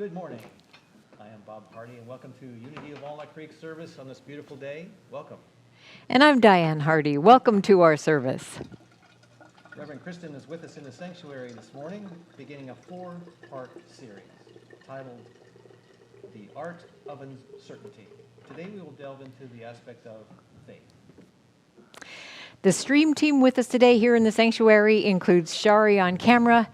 Good morning. I am Bob Hardy, and welcome to Unity of Walnut Creek service on this beautiful day. Welcome. And I'm Diane Hardy. Welcome to our service. Reverend Kristen is with us in the sanctuary this morning, beginning a 4-part series titled The Art of Uncertainty. Today we will delve into the aspect of faith. The stream team with us today here in the sanctuary includes Shari on camera,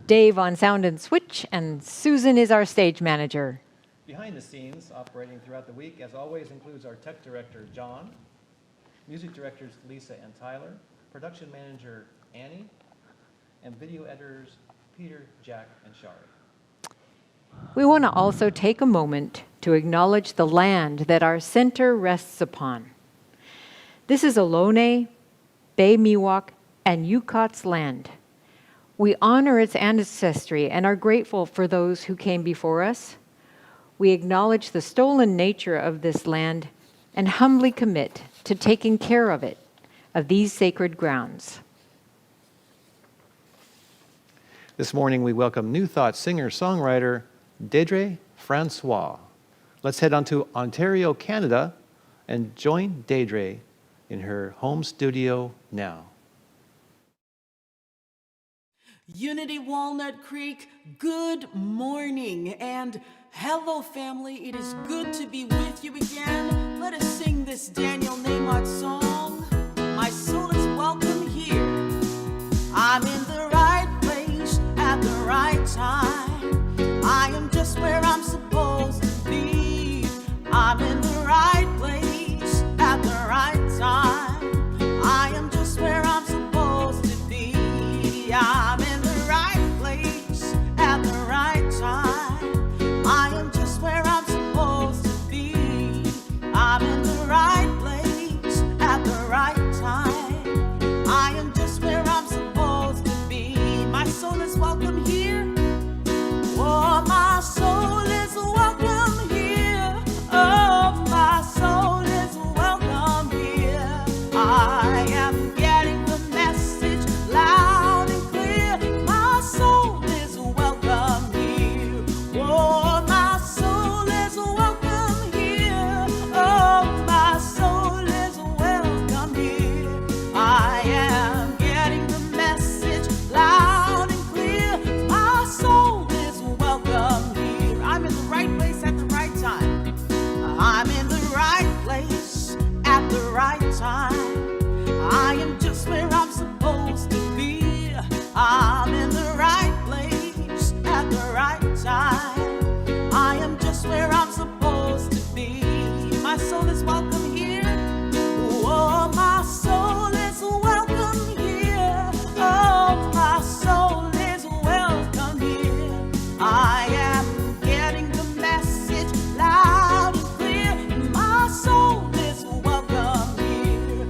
Dave on sound and switch, and Susan is our stage manager. Behind the scenes, operating throughout the week, as always, includes our tech director, John, music directors, Lisa and Tyler, production manager, Annie, and video editors, Peter, Jack, and Shari. We want to also take a moment to acknowledge the land that our center rests upon. This is Ohlone, Bay Miwok, and Yukot's land. We honor its ancestry and are grateful for those who came before us. We acknowledge the stolen nature of this land and humbly commit to taking care of it, of these sacred grounds. This morning we welcome New Thought singer-songwriter Deidrey Francois. Let's head on to Ontario, Canada, and join Deidrey in her home studio now. Unity Walnut Creek, good morning and hello family. It is good to be with you again. Let us sing this Daniel Nahmod song. My soul is welcome here. I'm in the right place at the right time. I am just where I'm supposed to be. I'm in the right place at the right time. I am just where I'm supposed to be. I'm in the right place at the right time. I am just where I'm supposed to be. I'm in the right place at the right time. I am just where I'm supposed to be. My soul is welcome here. Oh, my soul is welcome here. Oh, my soul is welcome here. I am getting the message loud and clear. My soul is welcome here. Oh, my soul is welcome here. Oh, my soul is welcome here. I am getting the message loud and clear. My soul is welcome here. I'm in the right place at the right time. I'm in the right place at the right time. I am just where I'm supposed to be. I'm in the right place at the right time. I am just where I'm supposed to be. My soul is welcome here. Oh, my soul is welcome here. Oh, my soul is welcome here. I am getting the message loud and clear. My soul is welcome here.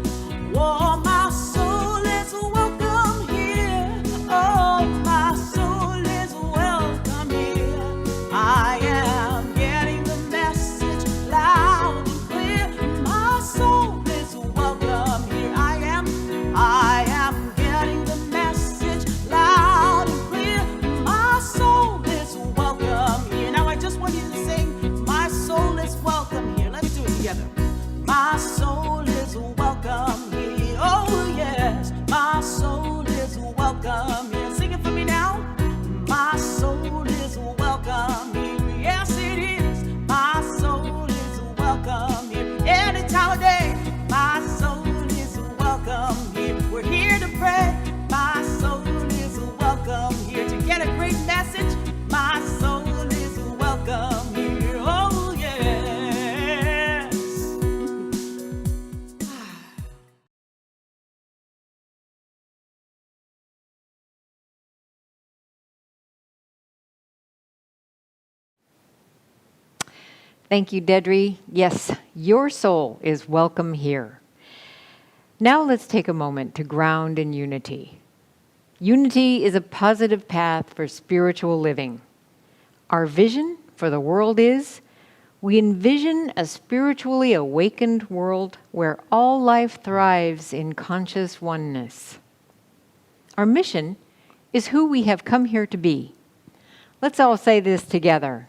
Oh, my soul is welcome here. Oh, my soul is welcome here. I am getting the message loud and clear. My soul is welcome here. I am getting the message loud and clear. My soul is welcome here. Now I just want you to sing, my soul is welcome here. Let's do it together. My soul is welcome here. Oh yes, my soul is welcome here. Sing it for me now. My soul is welcome here. Yes it is. My soul is welcome here. Any time of day, my soul is welcome here. We're here to pray. My soul is welcome here. To get a great message, my soul is welcome here. Oh yes. Thank you, Deidrey. Yes, your soul is welcome here. Now let's take a moment to ground in unity. Unity is a positive path for spiritual living. Our vision for the world is, we envision a spiritually awakened world where all life thrives in conscious oneness. Our mission is who we have come here to be. Let's all say this together.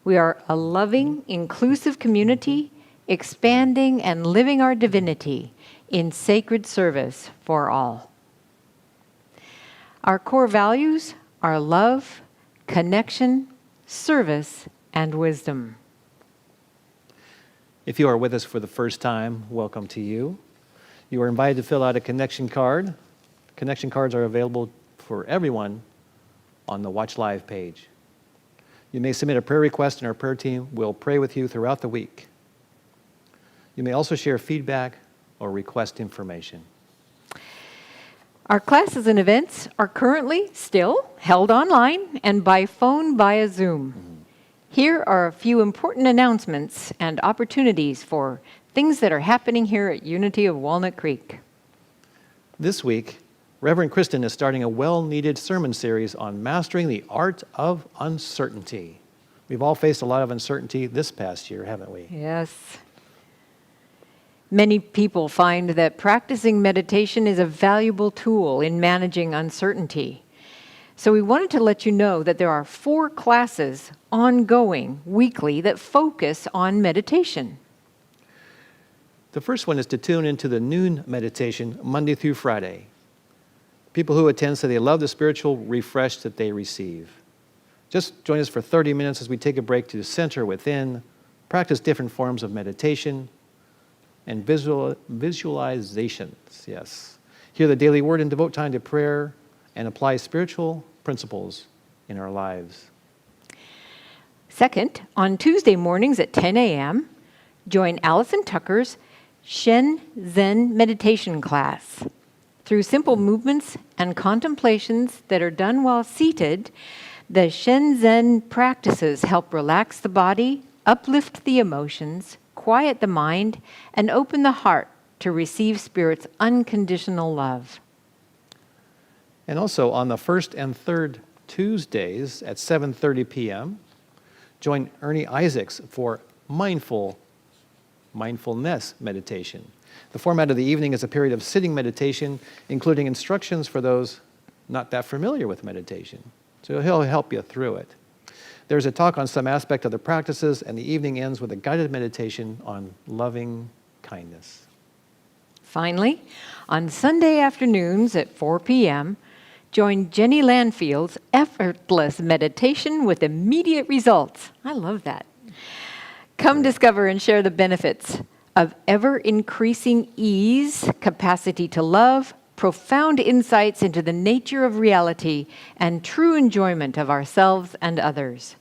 We are a loving, inclusive community, expanding and living our divinity in sacred service for all. Our core values are love, connection, service, and wisdom. If you are with us for the first time, welcome to you. You are invited to fill out a connection card. Connection cards are available for everyone on the Watch Live page. You may submit a prayer request and our prayer team will pray with you throughout the week. You may also share feedback or request information. Our classes and events are currently still held online and by phone via Zoom. Here are a few important announcements and opportunities for things that are happening here at Unity of Walnut Creek. This week, Reverend Kristen is starting a well-needed sermon series on mastering the art of uncertainty. We've all faced a lot of uncertainty this past year, haven't we? Yes. Many people find that practicing meditation is a valuable tool in managing uncertainty. So we wanted to let you know that there are 4 classes ongoing weekly that focus on meditation. The first one is to tune into the noon meditation Monday through Friday. People who attend say they love the spiritual refresh that they receive. Just join us for 30 minutes as we take a break to center within, practice different forms of meditation, and visualizations, yes. Hear the daily word and devote time to prayer and apply spiritual principles in our lives. Second, on Tuesday mornings at 10 a.m., join Allison Tucker's Shen Zen meditation class. Through simple movements and contemplations that are done while seated, the Shen Zen practices help relax the body, uplift the emotions, quiet the mind, and open the heart to receive Spirit's unconditional love. And also on the first and third Tuesdays at 7:30 p.m., join Ernie Isaacs for mindfulness meditation. The format of the evening is a period of sitting meditation, including instructions for those not that familiar with meditation. So he'll help you through it. There's a talk on some aspect of the practices, and the evening ends with a guided meditation on loving kindness. Finally, on Sunday afternoons at 4 p.m., join Jenny Landfield's effortless meditation with immediate results. I love that. Come discover and share the benefits of ever-increasing ease, capacity to love, profound insights into the nature of reality, and true enjoyment of ourselves and others.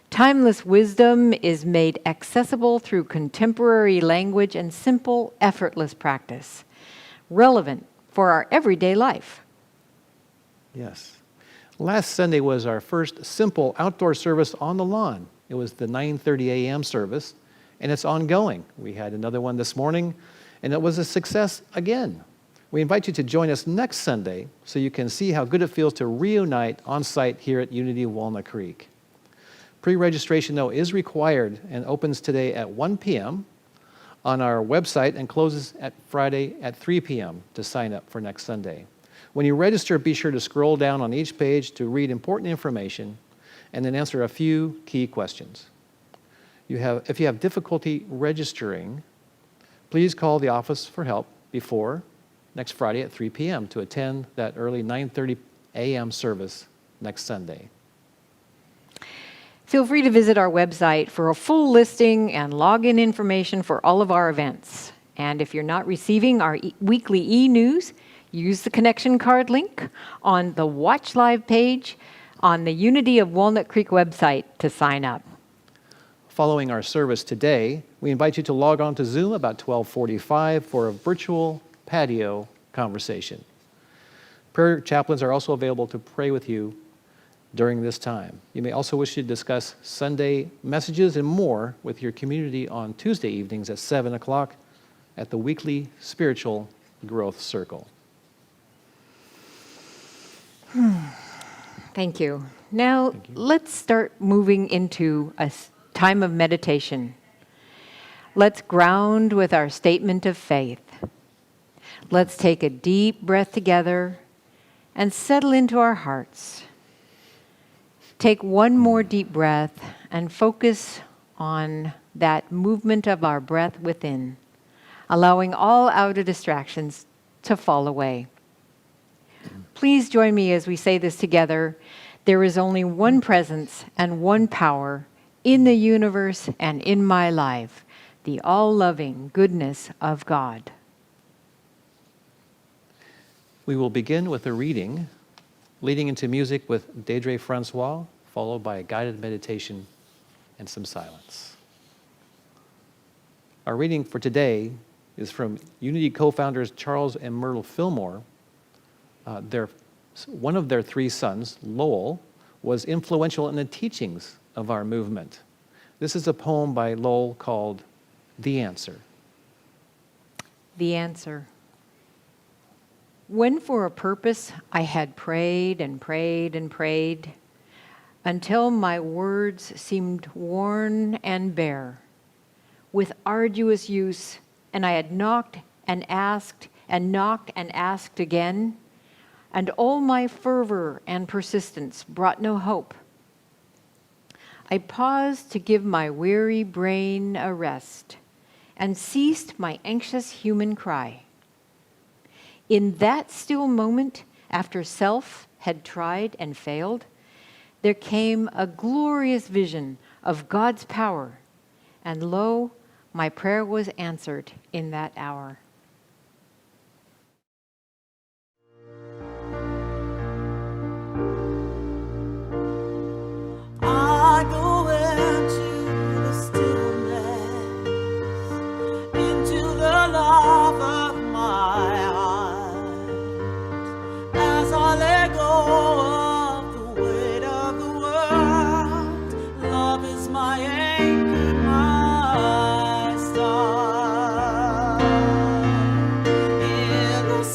Timeless wisdom is made accessible through contemporary language and simple, effortless practice, relevant for our everyday life. Yes. Last Sunday was our first simple outdoor service on the lawn. It was the 9:30 a.m. service, and it's ongoing. We had another one this morning, and it was a success again. We invite you to join us next Sunday so you can see how good it feels to reunite on site here at Unity of Walnut Creek. Pre-registration, though, is required and opens today at 1 p.m. on our website and closes at Friday at 3 p.m. to sign up for next Sunday. When you register, be sure to scroll down on each page to read important information and then answer a few key questions. If you have difficulty registering, please call the office for help before next Friday at 3 p.m. to attend that early 9:30 a.m. service next Sunday. Feel free to visit our website for a full listing and login information for all of our events. And if you're not receiving our weekly e-news, use the connection card link on the Watch Live page on the Unity of Walnut Creek website to sign up. Following our service today, we invite you to log on to Zoom about 12:45 for a virtual patio conversation. Prayer chaplains are also available to pray with you during this time. You may also wish to discuss Sunday messages and more with your community on Tuesday evenings at 7 o'clock at the weekly Spiritual Growth Circle. Thank you. Now, let's start moving into a time of meditation. Let's ground with our statement of faith. Let's take a deep breath together and settle into our hearts. Take one more deep breath and focus on that movement of our breath within, allowing all outer distractions to fall away. Please join me as we say this together. There is only one presence and one power in the universe and in my life, the all-loving goodness of God. We will begin with a reading, leading into music with Deidrey Francois, followed by a guided meditation and some silence. Our reading for today is from Unity co-founders Charles and Myrtle Fillmore. One of their three sons, Lowell, was influential in the teachings of our movement. This is a poem by Lowell called The Answer. The answer. When for a purpose I had prayed and prayed and prayed, until my words seemed worn and bare, with arduous use, and I had knocked and asked and knocked and asked again, and all my fervor and persistence brought no hope. I paused to give my weary brain a rest, and ceased my anxious human cry. In that still moment, after self had tried and failed, there came a glorious vision of God's power, and lo, my prayer was answered in that hour. I go into the stillness, into the love of my heart, as I let go of the weight of the world. Love is my anchor, my star. In the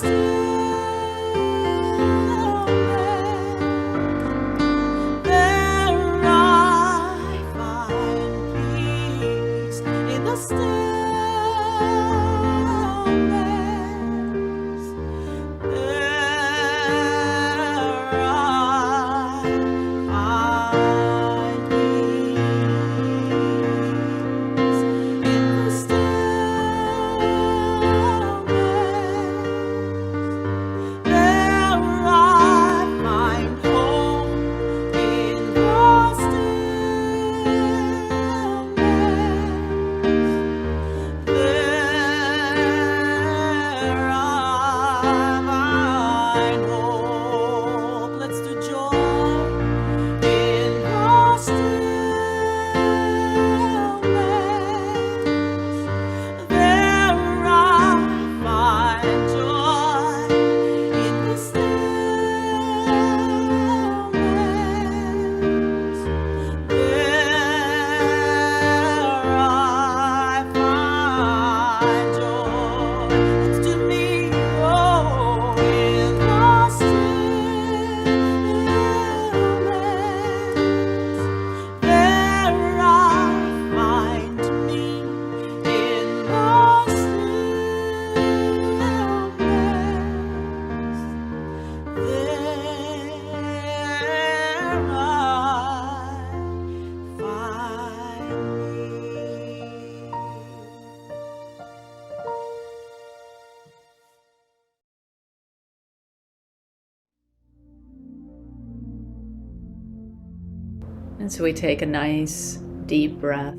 And so we take a nice deep breath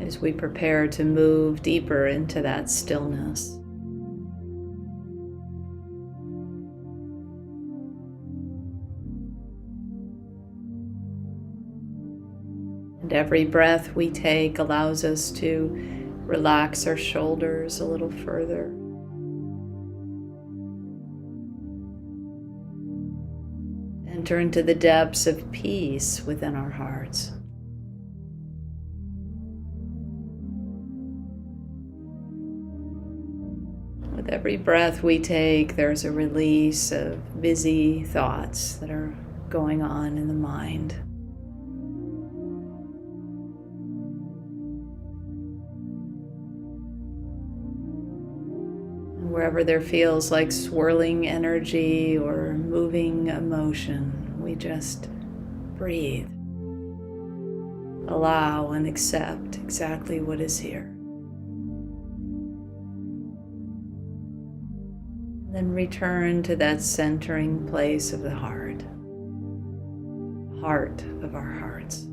as we prepare to move deeper into that stillness. And every breath we take allows us to relax our shoulders a little further. Enter into the depths of peace within our hearts. With every breath we take, there's a release of busy thoughts that are going on in the mind. Wherever there feels like swirling energy or moving emotion, we just breathe. allow and accept exactly what is here. Then return to that centering place of the heart of our hearts.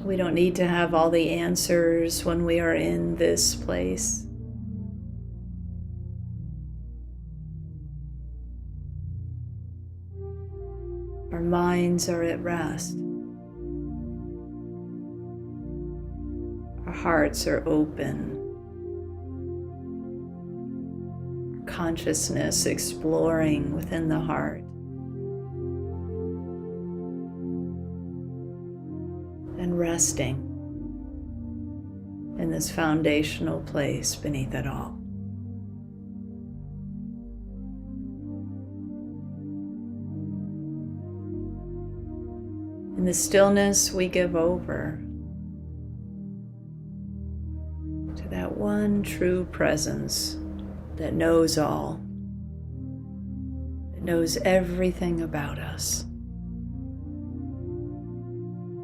We don't need to have all the answers when we are in this place. Our minds are at rest. Our hearts are open. Our consciousness exploring within the heart. And resting in this foundational place beneath it all. In the stillness, we give over to that one true presence that knows all, that knows everything about us,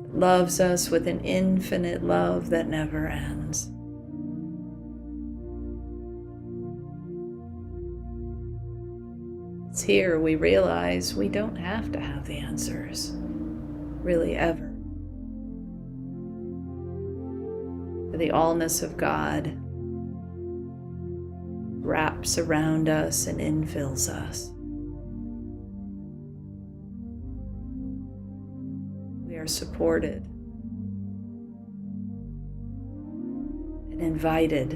that loves us with an infinite love that never ends. It's here we realize we don't have to have the answers. Really ever. For the allness of God wraps around us and infills us. We are supported and invited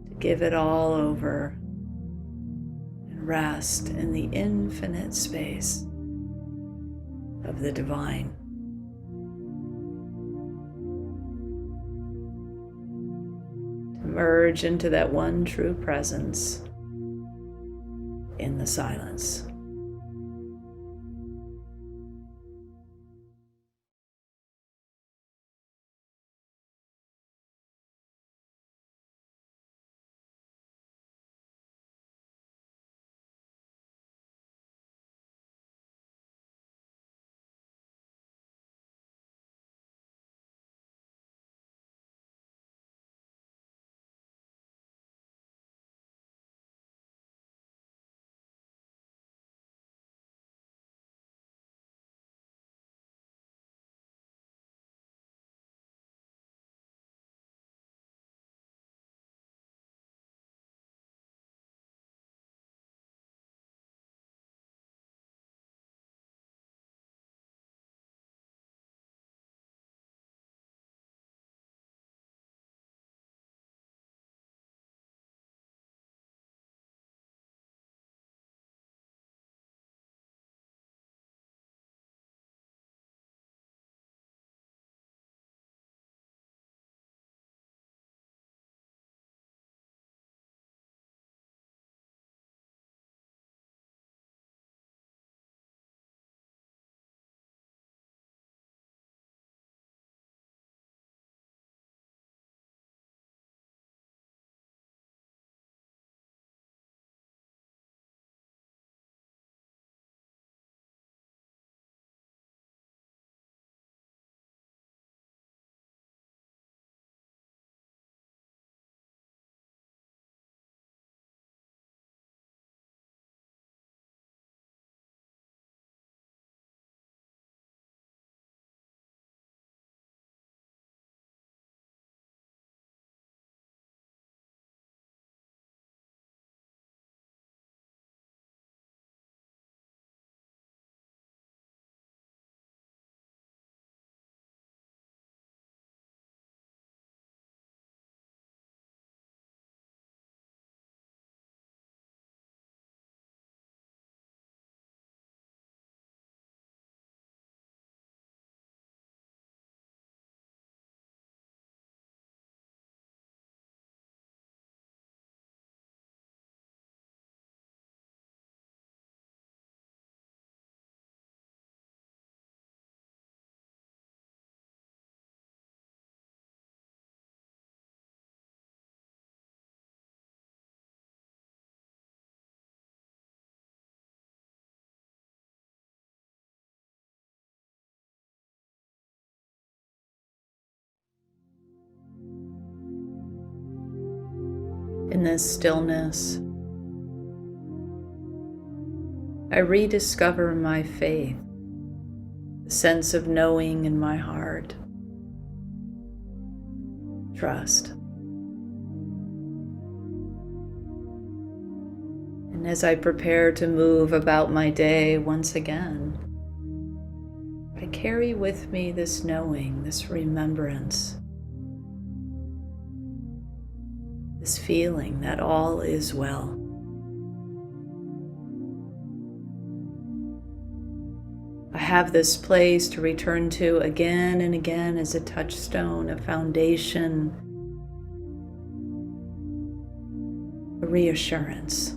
to give it all over and rest in the infinite space of the divine. To merge into that one true presence in the silence. In this stillness, I rediscover my faith, the sense of knowing in my heart, trust. And as I prepare to move about my day once again, I carry with me this knowing, this remembrance, this feeling that all is well. I have this place to return to again and again as a touchstone, a foundation, a reassurance.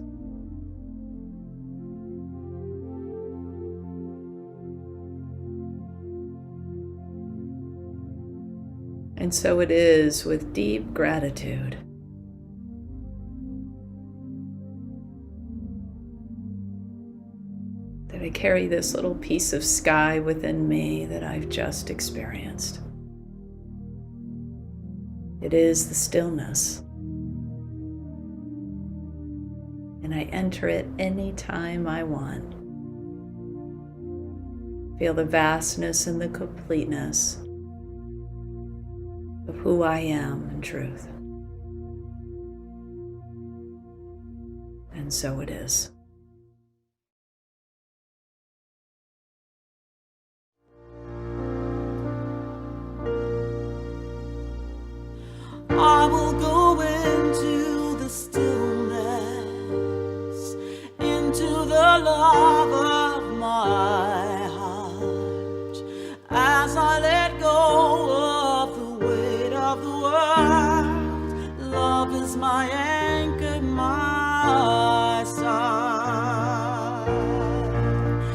And so it is with deep gratitude that I carry this little piece of sky within me that I've just experienced. It is the stillness. And I enter it anytime I want. Feel the vastness and the completeness of who I am in truth. And so it is. I will go into the stillness, into the love of my heart, as I let go of the weight of the world. Love is my anchor, my side.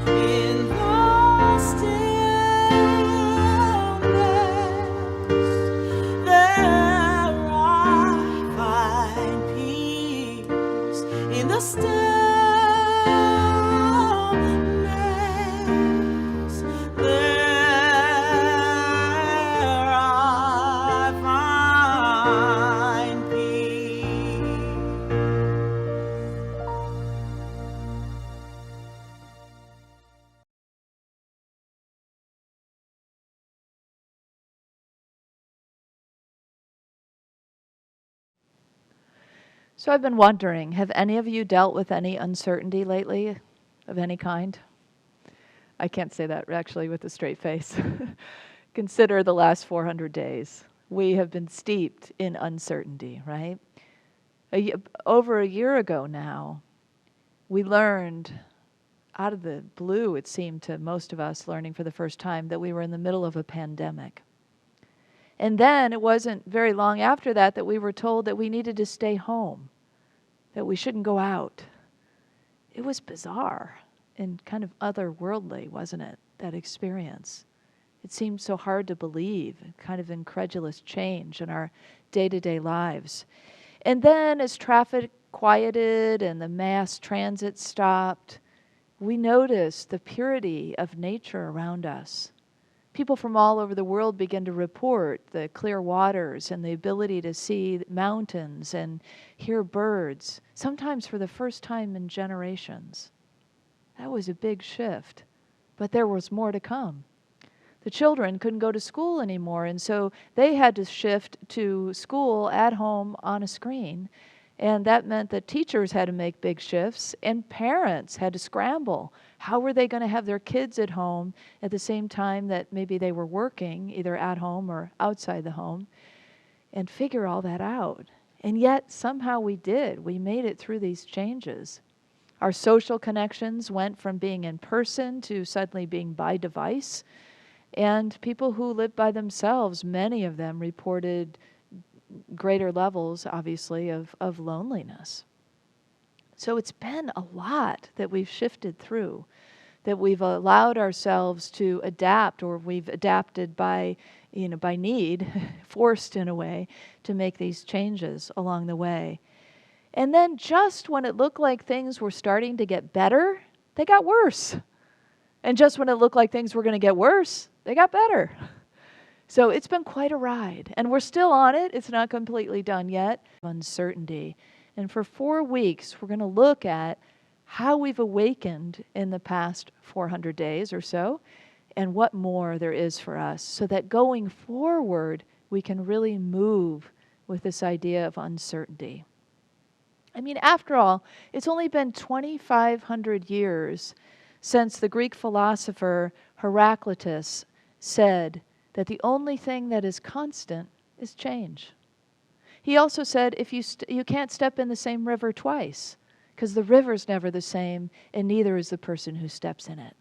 In the stillness, there I find peace. In the stillness, there I find peace. So I've been wondering, have any of you dealt with any uncertainty lately of any kind? I can't say that actually with a straight face. Consider the last 400 days. We have been steeped in uncertainty, right? Over a year ago now, we learned out of the blue, it seemed to most of us learning for the first time, that we were in the middle of a pandemic. And then it wasn't very long after that that we were told that we needed to stay home, that we shouldn't go out. It was bizarre and kind of otherworldly, wasn't it, that experience? It seemed so hard to believe, kind of incredulous change in our day-to-day lives. And then as traffic quieted and the mass transit stopped, we noticed the purity of nature around us. People from all over the world began to report the clear waters and the ability to see mountains and hear birds, sometimes for the first time in generations. That was a big shift, but there was more to come. The children couldn't go to school anymore, and so they had to shift to school at home on a screen. And that meant that teachers had to make big shifts and parents had to scramble. How were they going to have their kids at home at the same time that maybe they were working, either at home or outside the home, and figure all that out? And yet somehow we did. We made it through these changes. Our social connections went from being in person to suddenly being by device. And people who lived by themselves, many of them reported greater levels, obviously, of loneliness. So it's been a lot that we've shifted through, that we've allowed ourselves to adapt, or we've adapted by need, forced in a way, to make these changes along the way. And then just when it looked like things were starting to get better, they got worse. And just when it looked like things were going to get worse, they got better. So it's been quite a ride, and we're still on it. It's not completely done yet. Uncertainty. And for 4 weeks, we're going to look at how we've awakened in the past 400 days or so, and what more there is for us, so that going forward, we can really move with this idea of uncertainty. I mean, after all, it's only been 2,500 years since the Greek philosopher Heraclitus said that the only thing that is constant is change. He also said if you can't step in the same river twice, because the river's never the same, and neither is the person who steps in it.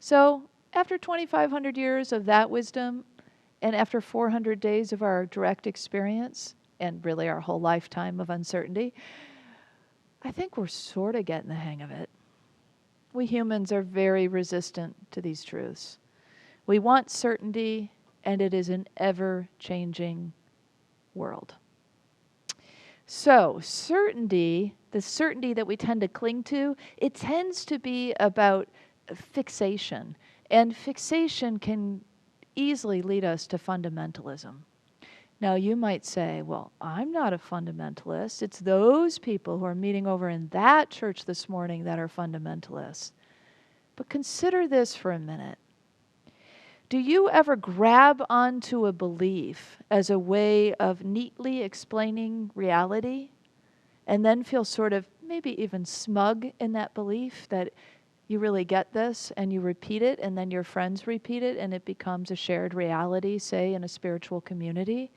So after 2,500 years of that wisdom, and after 400 days of our direct experience, and really our whole lifetime of uncertainty, I think we're sort of getting the hang of it. We humans are very resistant to these truths. We want certainty, and it is an ever-changing world. So certainty, the certainty that we tend to cling to, it tends to be about fixation. And fixation can easily lead us to fundamentalism. Now you might say, well, I'm not a fundamentalist. It's those people who are meeting over in that church this morning that are fundamentalists. But consider this for a minute. Do you ever grab onto a belief as a way of neatly explaining reality and then feel sort of maybe even smug in that belief that you really get this, and you repeat it, and then your friends repeat it, and it becomes a shared reality, say, in a spiritual community,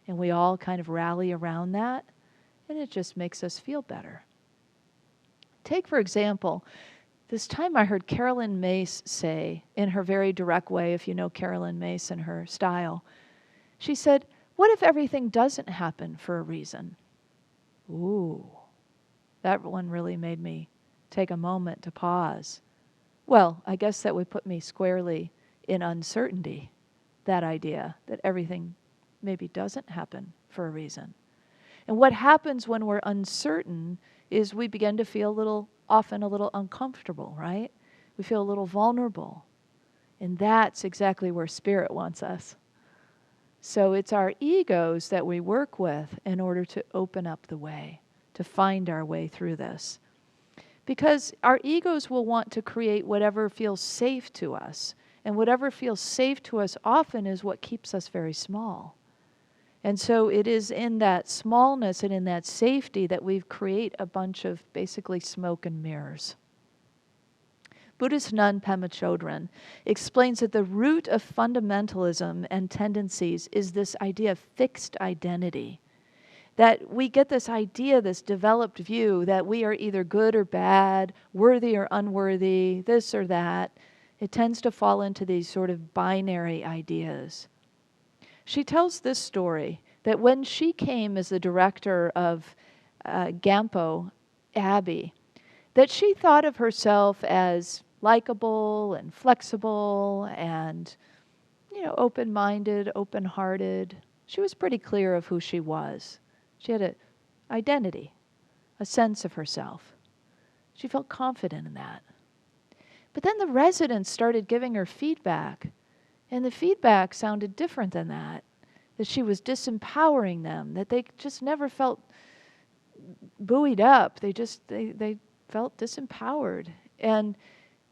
and we all kind of rally around that, and it just makes us feel better. Take, for example, this time I heard Carolyn Mace say, in her very direct way, if you know Carolyn Mace and her style, she said, what if everything doesn't happen for a reason? Ooh, that one really made me take a moment to pause. Well, I guess that would put me squarely in uncertainty, that idea that everything maybe doesn't happen for a reason. And what happens when we're uncertain is we begin to feel often a little uncomfortable, right? We feel a little vulnerable. And that's exactly where Spirit wants us. So it's our egos that we work with in order to open up the way, to find our way through this. Because our egos will want to create whatever feels safe to us. And whatever feels safe to us often is what keeps us very small. And so it is in that smallness and in that safety that we create a bunch of basically smoke and mirrors. Buddhist nun Pema Chodron explains that the root of fundamentalism and tendencies is this idea of fixed identity. That we get this idea, this developed view that we are either good or bad, worthy or unworthy, this or that. It tends to fall into these sort of binary ideas. She tells this story that when she came as the director of Gampo Abbey, that she thought of herself as likable and flexible and, open-minded, open-hearted. She was pretty clear of who she was. She had an identity, a sense of herself. She felt confident in that. But then the residents started giving her feedback, and the feedback sounded different than that she was disempowering them, that they just never felt buoyed up. They felt disempowered. And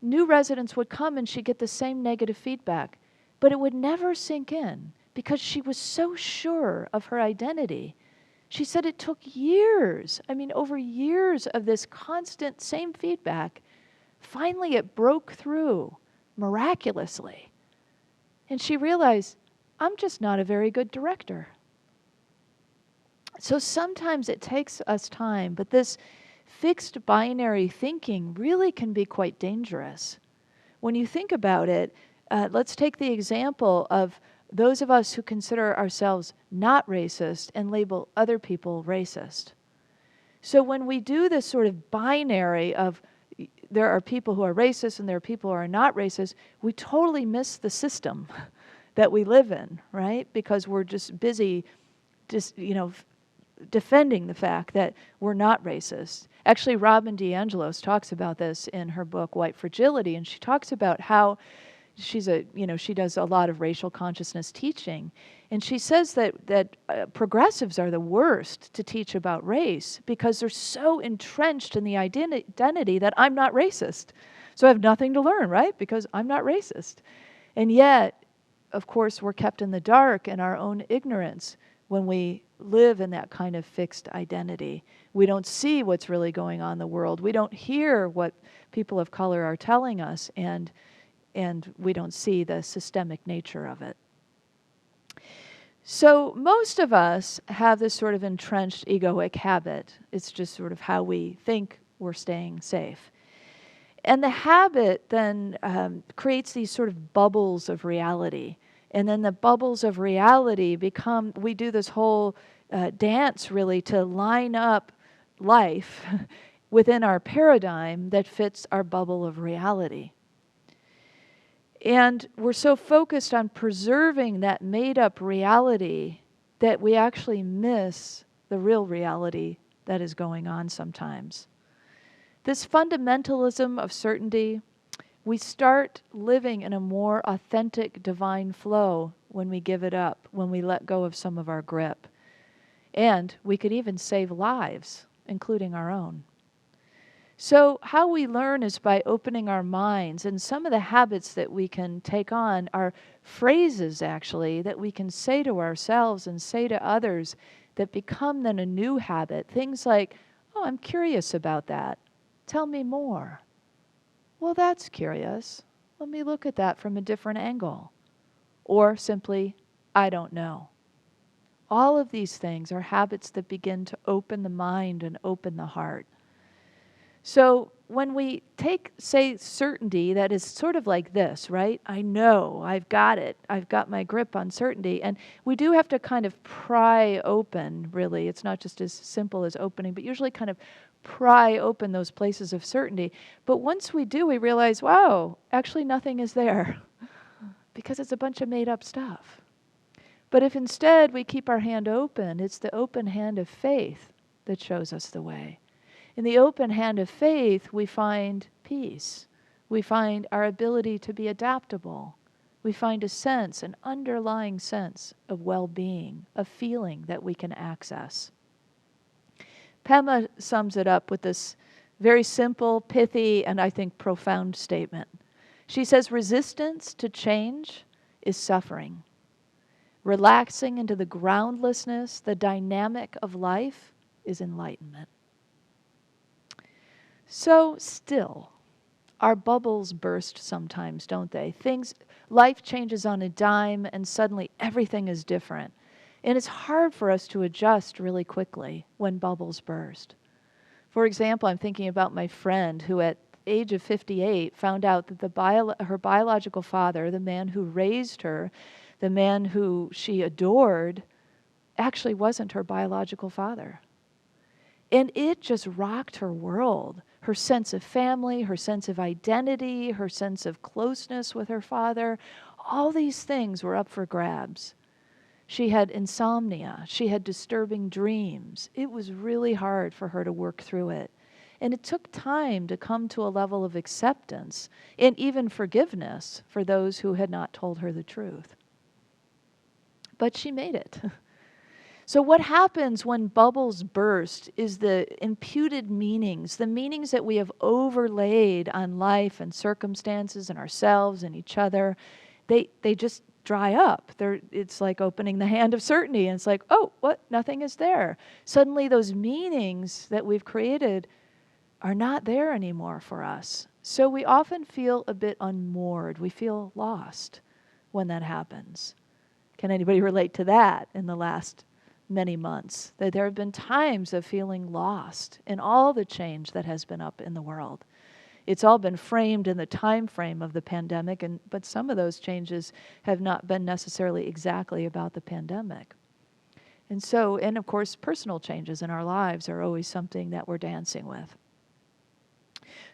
new residents would come and she'd get the same negative feedback, but it would never sink in because she was so sure of her identity. She said it took years, over years of this constant same feedback. Finally, it broke through miraculously. And she realized, I'm just not a very good director. So sometimes it takes us time, but this fixed binary thinking really can be quite dangerous. When you think about it, let's take the example of those of us who consider ourselves not racist and label other people racist. So when we do this sort of binary of there are people who are racist and there are people who are not racist, we totally miss the system that we live in, right? Because we're just busy defending the fact that we're not racist. Actually, Robin DiAngelos talks about this in her book, White Fragility, and she talks about how she does a lot of racial consciousness teaching. And she says that progressives are the worst to teach about race because they're so entrenched in the identity that I'm not racist. So I have nothing to learn, right? Because I'm not racist. And yet, of course, we're kept in the dark in our own ignorance when we live in that kind of fixed identity. We don't see what's really going on in the world. We don't hear what people of color are telling us, and we don't see the systemic nature of it. So most of us have this sort of entrenched egoic habit. It's just sort of how we think we're staying safe. And the habit then creates these sort of bubbles of reality. And then the bubbles of reality we do this whole dance really to line up life within our paradigm that fits our bubble of reality. And we're so focused on preserving that made-up reality that we actually miss the real reality that is going on sometimes. This fundamentalism of certainty, we start living in a more authentic divine flow when we give it up, when we let go of some of our grip. And we could even save lives, including our own. So how we learn is by opening our minds, and some of the habits that we can take on are phrases, actually, that we can say to ourselves and say to others that become then a new habit. Things like, oh, I'm curious about that. Tell me more. Well, that's curious. Let me look at that from a different angle. Or simply, I don't know. All of these things are habits that begin to open the mind and open the heart. So when we say certainty, that is sort of like this, right? I know, I've got it. I've got my grip on certainty. And we do have to kind of pry open, really. It's not just as simple as opening, but usually kind of pry open those places of certainty. But once we do, we realize, wow, actually nothing is there because it's a bunch of made up stuff. But if instead we keep our hand open, it's the open hand of faith that shows us the way. In the open hand of faith, we find peace. We find our ability to be adaptable. We find a sense, an underlying sense of well-being, a feeling that we can access. Pema sums it up with this very simple, pithy, and I think profound statement. She says, resistance to change is suffering. Relaxing into the groundlessness, the dynamic of life, is enlightenment. So still, our bubbles burst sometimes, don't they? Life changes on a dime and suddenly everything is different. And it's hard for us to adjust really quickly when bubbles burst. For example, I'm thinking about my friend who at the age of 58 found out that her biological father, the man who raised her, the man who she adored, actually wasn't her biological father. And it just rocked her world. Her sense of family, her sense of identity, her sense of closeness with her father, all these things were up for grabs. She had insomnia. She had disturbing dreams. It was really hard for her to work through it. And it took time to come to a level of acceptance and even forgiveness for those who had not told her the truth. But she made it. So what happens when bubbles burst is the imputed meanings, the meanings that we have overlaid on life and circumstances and ourselves and each other, they just dry up. It's like opening the hand of certainty, and it's like, oh, what? Nothing is there. Suddenly those meanings that we've created are not there anymore for us. So we often feel a bit unmoored. We feel lost when that happens. Can anybody relate to that in the last many months? That there have been times of feeling lost in all the change that has been up in the world. It's all been framed in the time frame of the pandemic, but some of those changes have not been necessarily exactly about the pandemic. And of course, personal changes in our lives are always something that we're dancing with.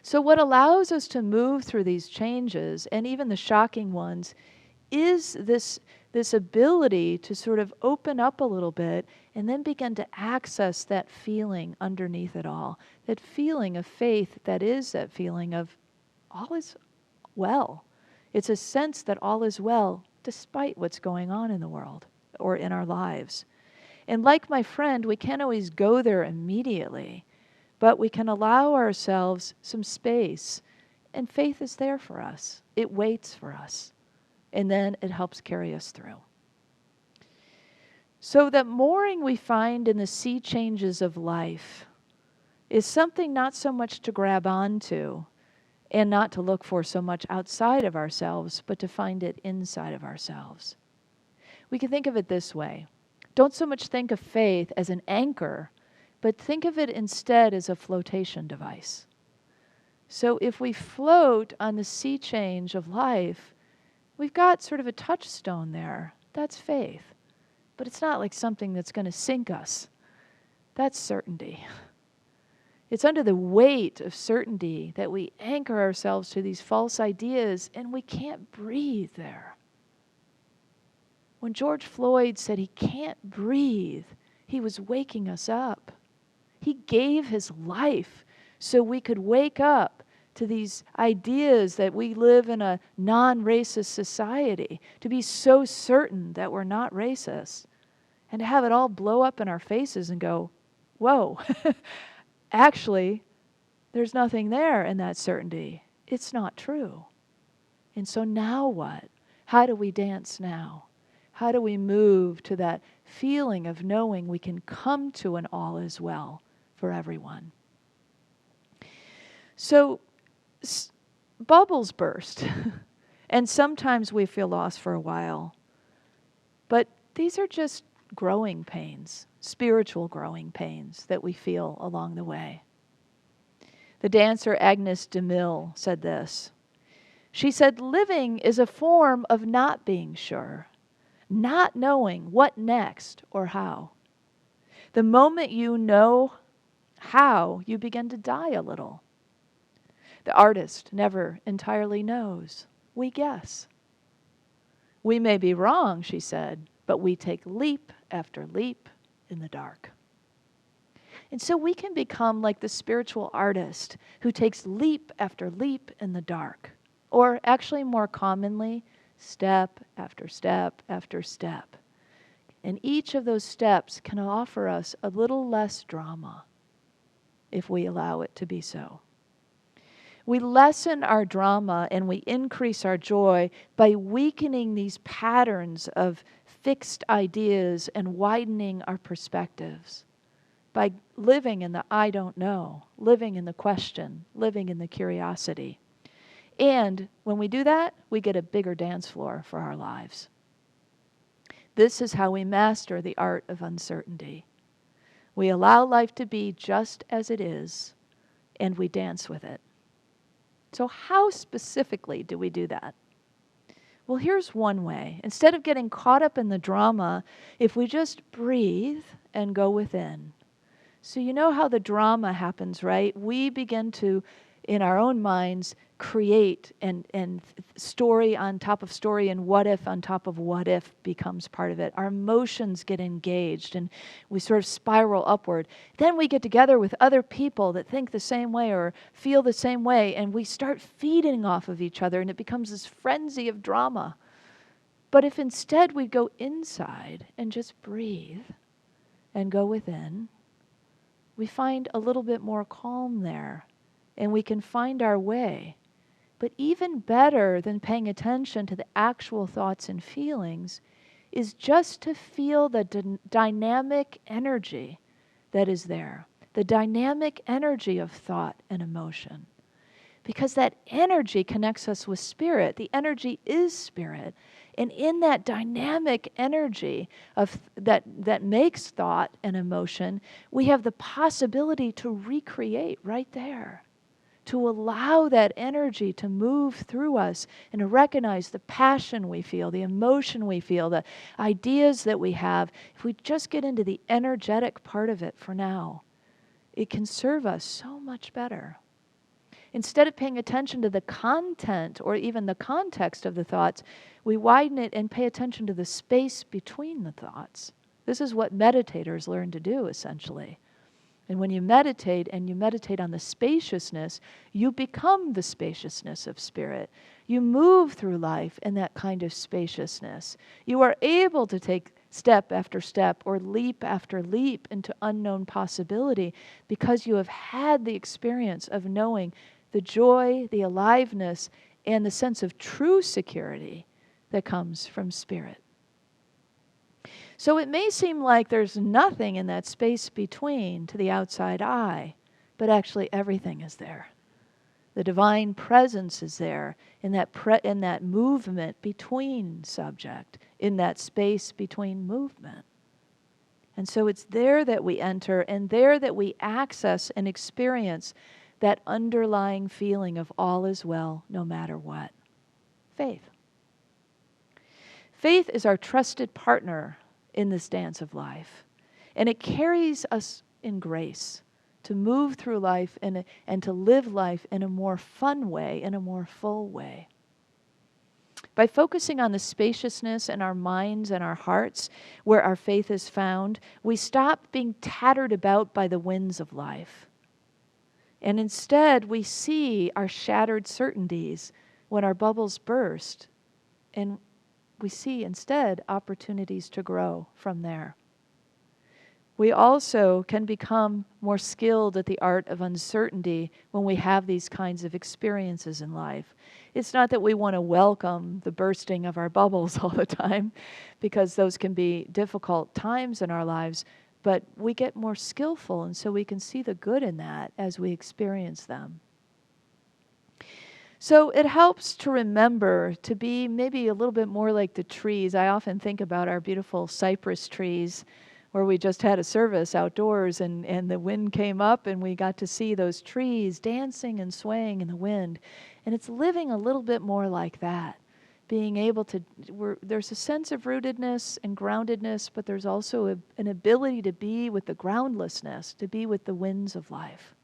So what allows us to move through these changes, and even the shocking ones, is this ability to sort of open up a little bit and then begin to access that feeling underneath it all, that feeling of faith that is that feeling of all is well. It's a sense that all is well despite what's going on in the world or in our lives. And like my friend, we can't always go there immediately, but we can allow ourselves some space, and faith is there for us. It waits for us, and then it helps carry us through. So that mooring we find in the sea changes of life is something not so much to grab onto and not to look for so much outside of ourselves, but to find it inside of ourselves. We can think of it this way. Don't so much think of faith as an anchor, but think of it instead as a flotation device. So if we float on the sea change of life, we've got sort of a touchstone there. That's faith. But it's not like something that's going to sink us. That's certainty. It's under the weight of certainty that we anchor ourselves to these false ideas, and we can't breathe there. When George Floyd said he can't breathe, he was waking us up. He gave his life so we could wake up to these ideas that we live in a non-racist society, to be so certain that we're not racist, and to have it all blow up in our faces and go, whoa, actually, there's nothing there in that certainty. It's not true. And so now what? How do we dance now? How do we move to that feeling of knowing we can come to an all is well for everyone? So bubbles burst, and sometimes we feel lost for a while. But these are just growing pains, spiritual growing pains that we feel along the way. The dancer Agnes de Mille said this. She said, living is a form of not being sure, not knowing what next or how. The moment you know how, you begin to die a little. The artist never entirely knows. We guess. We may be wrong, she said, but we take leap after leap in the dark. And so we can become like the spiritual artist who takes leap after leap in the dark. Or actually more commonly, step after step after step. And each of those steps can offer us a little less drama if we allow it to be so. We lessen our drama and we increase our joy by weakening these patterns of fixed ideas and widening our perspectives. By living in the I don't know, living in the question, living in the curiosity. And when we do that, we get a bigger dance floor for our lives. This is how we master the art of uncertainty. We allow life to be just as it is, and we dance with it. So how specifically do we do that? Well, here's one way. Instead of getting caught up in the drama, if we just breathe and go within. So you know how the drama happens, right? We begin to, in our own minds, create and story on top of story, and what if on top of what if becomes part of it. Our emotions get engaged and we sort of spiral upward. Then we get together with other people that think the same way or feel the same way, and we start feeding off of each other, and it becomes this frenzy of drama. But if instead we go inside and just breathe and go within, we find a little bit more calm there, and we can find our way. But even better than paying attention to the actual thoughts and feelings is just to feel the dynamic energy that is there, the dynamic energy of thought and emotion. Because that energy connects us with spirit. The energy is spirit. And in that dynamic energy of that makes thought and emotion, we have the possibility to recreate right there. To allow that energy to move through us and to recognize the passion we feel, the emotion we feel, the ideas that we have. If we just get into the energetic part of it for now, it can serve us so much better. Instead of paying attention to the content or even the context of the thoughts, we widen it and pay attention to the space between the thoughts. This is what meditators learn to do, essentially. And when you meditate and you meditate on the spaciousness, you become the spaciousness of spirit. You move through life in that kind of spaciousness. You are able to take step after step or leap after leap into unknown possibility because you have had the experience of knowing the joy, the aliveness, and the sense of true security that comes from spirit. So it may seem like there's nothing in that space between to the outside eye, but actually everything is there. The divine presence is there in that movement between subject, in that space between movement. And so it's there that we enter and there that we access and experience that underlying feeling of all is well no matter what. Faith. Faith is our trusted partner in this dance of life. And it carries us in grace to move through life and to live life in a more fun way, in a more full way. By focusing on the spaciousness in our minds and our hearts, where our faith is found, we stop being tattered about by the winds of life. And instead, we see our shattered certainties when our bubbles burst, and we see instead opportunities to grow from there. We also can become more skilled at the art of uncertainty when we have these kinds of experiences in life. It's not that we want to welcome the bursting of our bubbles all the time, because those can be difficult times in our lives, but we get more skillful, and so we can see the good in that as we experience them. So it helps to remember to be maybe a little bit more like the trees. I often think about our beautiful cypress trees, where we just had a service outdoors and the wind came up and we got to see those trees dancing and swaying in the wind. And it's living a little bit more like that. Being able to, there's a sense of rootedness and groundedness, but there's also an ability to be with the groundlessness, to be with the winds of life.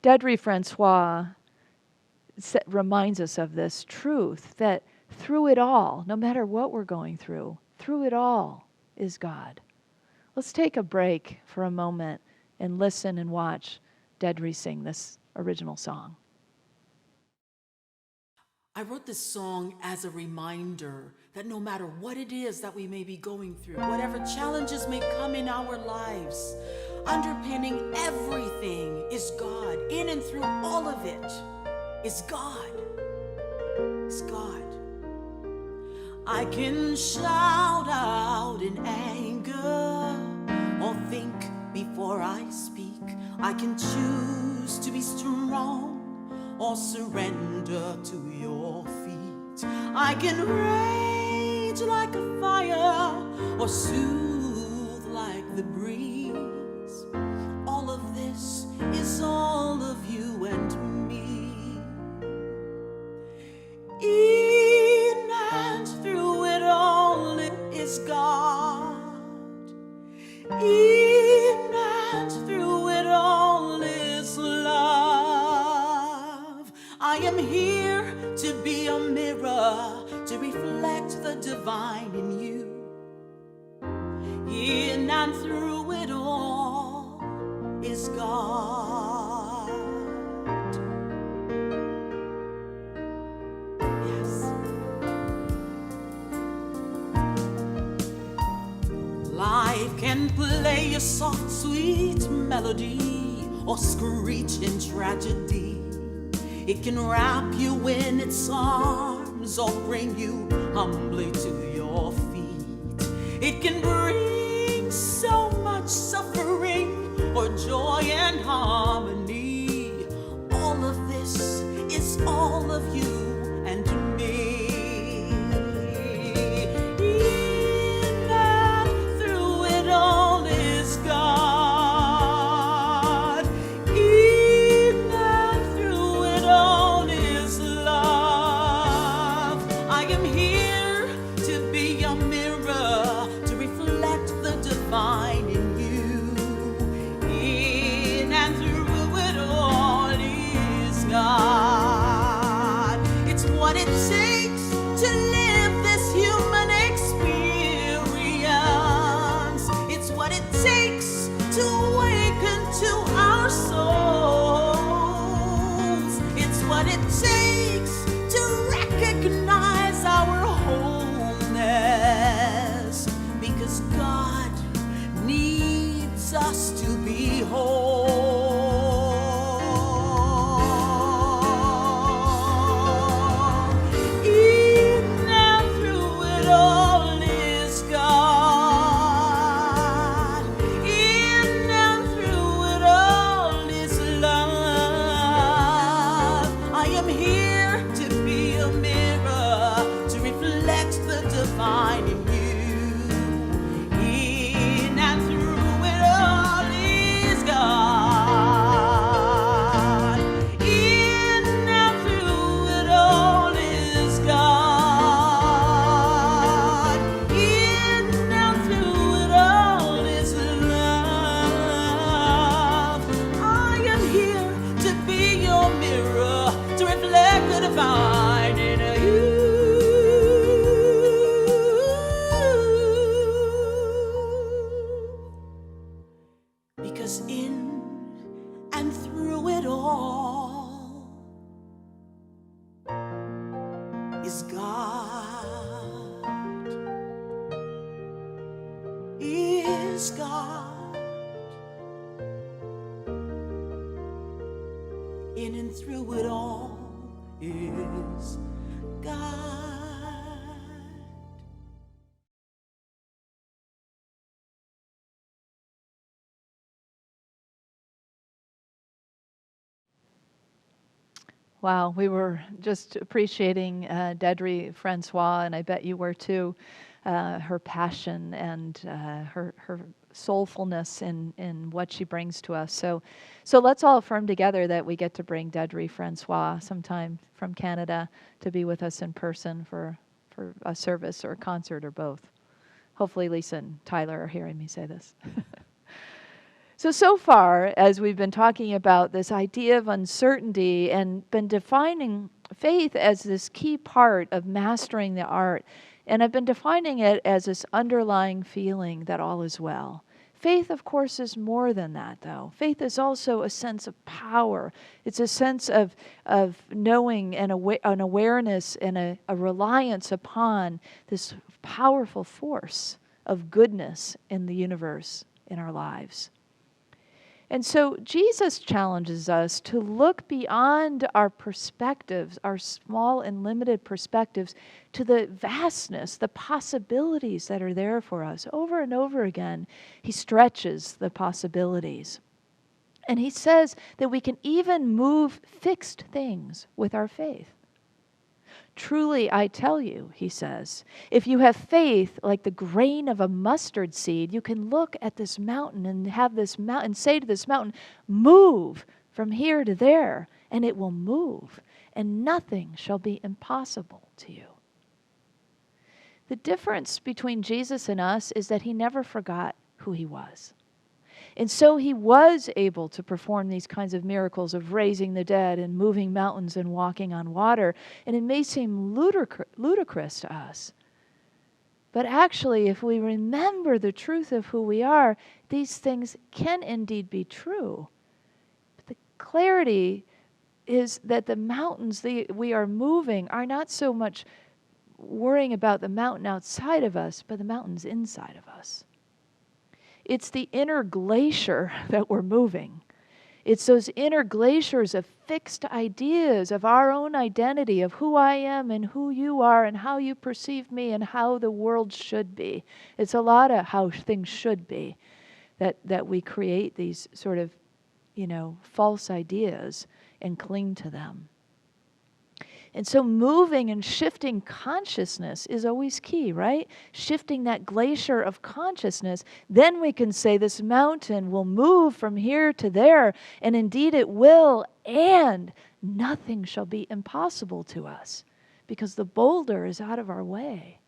Deidrey Francois reminds us of this truth, that through it all, no matter what we're going through it all is God. Let's take a break for a moment and listen and watch Deidrey sing this original song. I wrote this song as a reminder that no matter what it is that we may be going through, whatever challenges may come in our lives, underpinning everything is God. In and through all of it is God. Is God. I can shout out in anger or think before I speak. I can choose to be strong or surrender to your feet. I can rage like a fire or soothe like the breeze. All of this is all of you and me. In and through it all, it is God. In and through it all is love. I am here to be a mirror, to reflect the divine in you. In and through it all is God. Life can play a soft, sweet melody or screech in tragedy. It can wrap you in its arms or bring you humbly to your feet. It can bring so much suffering or joy and harmony. All of this is all of you and me. Through us to be whole. In and through it all is God. In and through it all is love. I am here to be a mirror, to reflect the divine in you. In and through it all is God. In and through it all is God. In and through it all is love. I am here to be your mirror, to reflect the divine in you. Because in and through it all is God. Is God. In and through it all is God. Wow, we were just appreciating Deidrey Francois, and I bet you were too, her passion and her soulfulness in what she brings to us. So let's all affirm together that we get to bring Deidrey Francois sometime from Canada to be with us in person for a service or a concert or both. Hopefully Lisa and Tyler are hearing me say this. So far, as we've been talking about this idea of uncertainty and been defining faith as this key part of mastering the art, and I've been defining it as this underlying feeling that all is well. Faith, of course, is more than that, though. Faith is also a sense of power. It's a sense of knowing and an awareness and a reliance upon this powerful force of goodness in the universe, in our lives. And so Jesus challenges us to look beyond our perspectives, our small and limited perspectives, to the vastness, the possibilities that are there for us. Over and over again, he stretches the possibilities. And he says that we can even move fixed things with our faith. Truly, I tell you, he says, if you have faith like the grain of a mustard seed, you can look at this mountain and have this mountain, say to this mountain, move from here to there, and it will move, and nothing shall be impossible to you. The difference between Jesus and us is that he never forgot who he was. And so he was able to perform these kinds of miracles of raising the dead and moving mountains and walking on water. And it may seem ludicrous to us. But actually, if we remember the truth of who we are, these things can indeed be true. But the clarity is that the mountains we are moving are not so much worrying about the mountain outside of us, but the mountains inside of us. It's the inner glacier that we're moving. It's those inner glaciers of fixed ideas of our own identity, of who I am and who you are and how you perceive me and how the world should be. It's a lot of how things should be that we create these sort of, false ideas and cling to them. And so moving and shifting consciousness is always key, right? Shifting that glacier of consciousness, then we can say this mountain will move from here to there, and indeed it will, and nothing shall be impossible to us because the boulder is out of our way.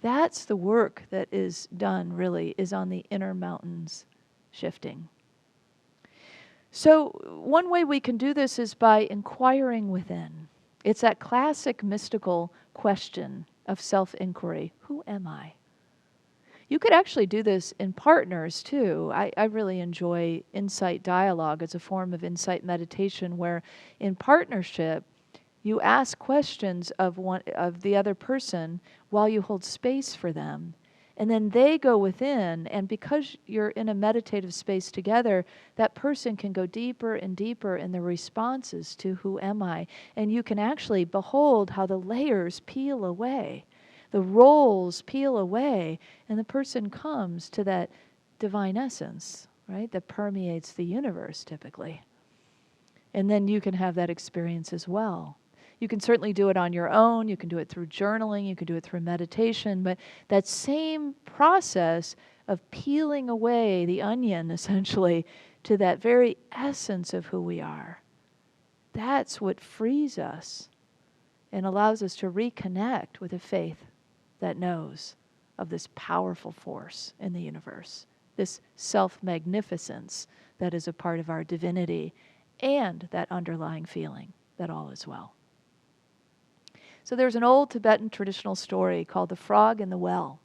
That's the work that is done, really, is on the inner mountains shifting. So one way we can do this is by inquiring within. It's that classic mystical question of self-inquiry. Who am I? You could actually do this in partners, too. I really enjoy insight dialogue as a form of insight meditation where in partnership, you ask questions of the other person while you hold space for them. And then they go within, and because you're in a meditative space together, that person can go deeper and deeper in the responses to who am I? And you can actually behold how the layers peel away, the roles peel away, and the person comes to that divine essence, right, that permeates the universe typically. And then you can have that experience as well. You can certainly do it on your own. You can do it through journaling. You can do it through meditation. But that same process of peeling away the onion, essentially, to that very essence of who we are, that's what frees us and allows us to reconnect with a faith that knows of this powerful force in the universe, this self-magnificence that is a part of our divinity, and that underlying feeling that all is well. So there's an old Tibetan traditional story called The Frog in the Well.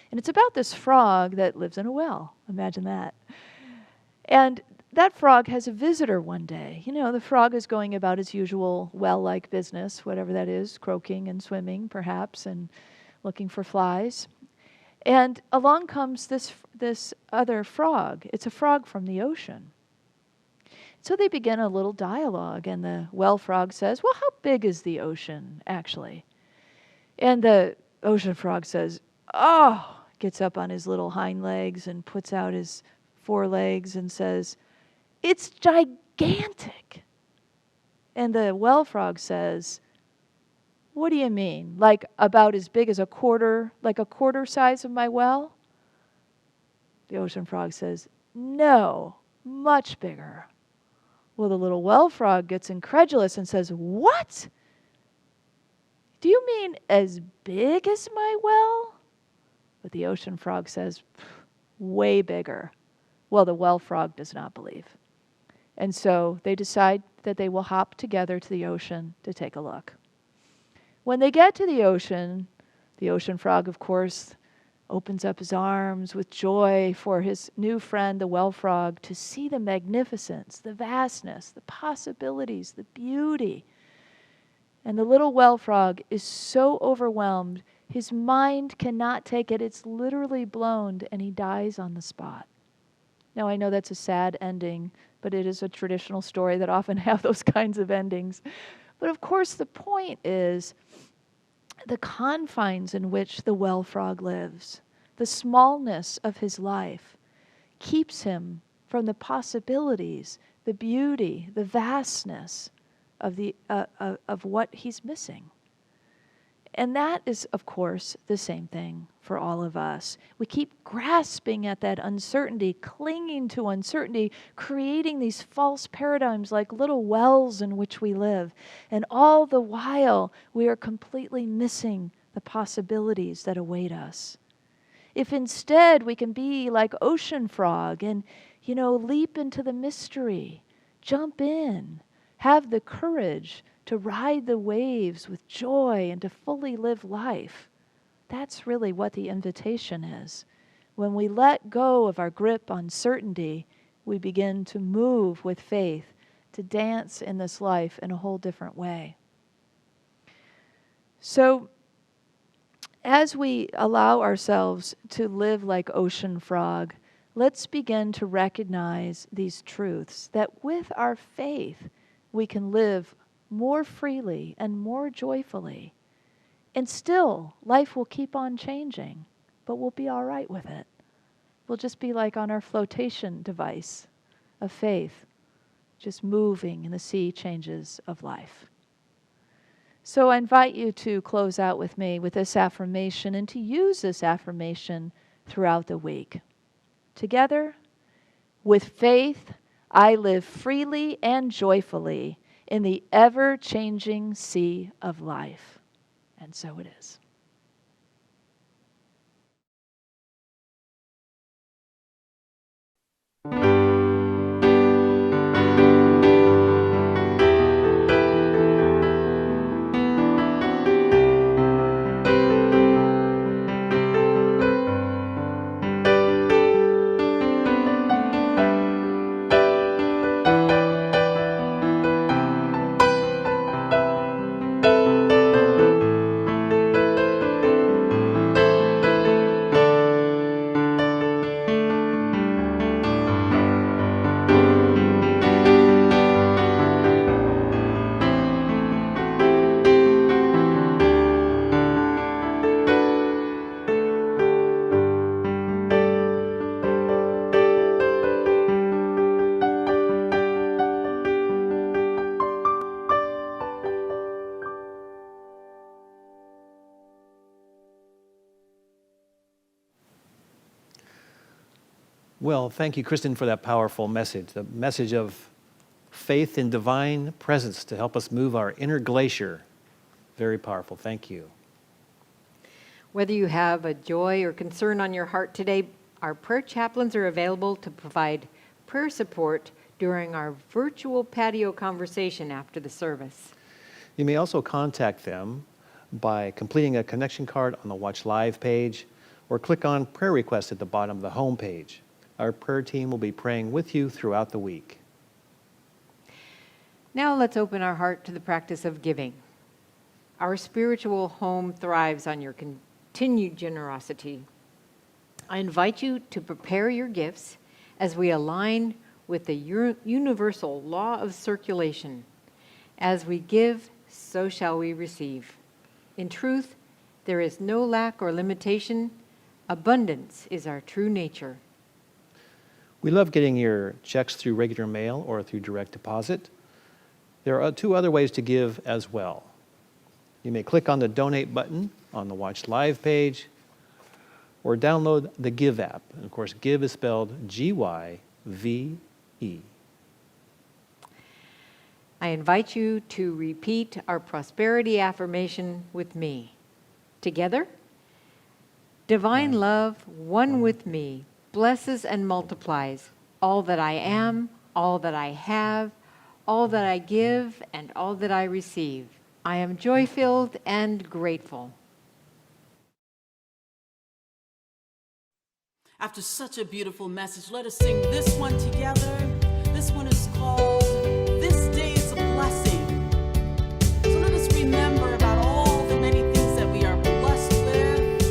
And it's about this frog that lives in a well. Imagine that. And that frog has a visitor one day. You know, the frog is going about his usual well-like business, whatever that is, croaking and swimming perhaps, and looking for flies. And along comes this other frog. It's a frog from the ocean. So they begin a little dialogue, and the well frog says, well, how big is the ocean, actually? And the ocean frog says, oh, gets up on his little hind legs and puts out his forelegs and says, it's gigantic. And the well frog says, what do you mean? Like about as big as a quarter size of my well? The ocean frog says, no, much bigger. Well, the little well frog gets incredulous and says, what? Do you mean as big as my well? But the ocean frog says, way bigger. Well, the well frog does not believe. And so they decide that they will hop together to the ocean to take a look. When they get to the ocean frog, of course, opens up his arms with joy for his new friend, the well frog, to see the magnificence, the vastness, the possibilities, the beauty. And the little well frog is so overwhelmed, his mind cannot take it. It's literally blown, and he dies on the spot. Now, I know that's a sad ending, but it is a traditional story that often have those kinds of endings. But of course, the point is the confines in which the well frog lives, the smallness of his life, keeps him from the possibilities, the beauty, the vastness of what he's missing. And that is, of course, the same thing for all of us. We keep grasping at that uncertainty, clinging to uncertainty, creating these false paradigms like little wells in which we live. And all the while, we are completely missing the possibilities that await us. If instead we can be like ocean frog and, leap into the mystery, jump in, have the courage to ride the waves with joy and to fully live life. That's really what the invitation is. When we let go of our grip on certainty, we begin to move with faith, to dance in this life in a whole different way. So, as we allow ourselves to live like ocean frog, let's begin to recognize these truths, that with our faith, we can live more freely and more joyfully. And still, life will keep on changing, but we'll be all right with it. We'll just be like on our flotation device of faith, just moving in the sea changes of life. So I invite you to close out with me with this affirmation and to use this affirmation throughout the week. Together, with faith, I live freely and joyfully in the ever-changing sea of life. And so it is. Well, thank you, Kristen, for that powerful message, the message of faith in divine presence to help us move our inner glacier. Very powerful. Thank you. Whether you have a joy or concern on your heart today, our prayer chaplains are available to provide prayer support during our virtual patio conversation after the service. You may also contact them by completing a connection card on the Watch Live page or click on prayer request at the bottom of the home page. Our prayer team will be praying with you throughout the week. Now let's open our heart to the practice of giving. Our spiritual home thrives on your continued generosity. I invite you to prepare your gifts as we align with the universal law of circulation. As we give, so shall we receive. In truth, there is no lack or limitation. Abundance is our true nature. We love getting your checks through regular mail or through direct deposit. There are two other ways to give as well. You may click on the donate button on the Watch Live page or download the Give app. And of course, Give is spelled G-Y-V-E. I invite you to repeat our prosperity affirmation with me. Together, divine love, one with me, blesses and multiplies all that I am, all that I have, all that I give, and all that I receive. I am joy-filled and grateful. After such a beautiful message, let us sing this one together. This one is called This Day is a Blessing. So let us remember about all the many things that we are blessed with.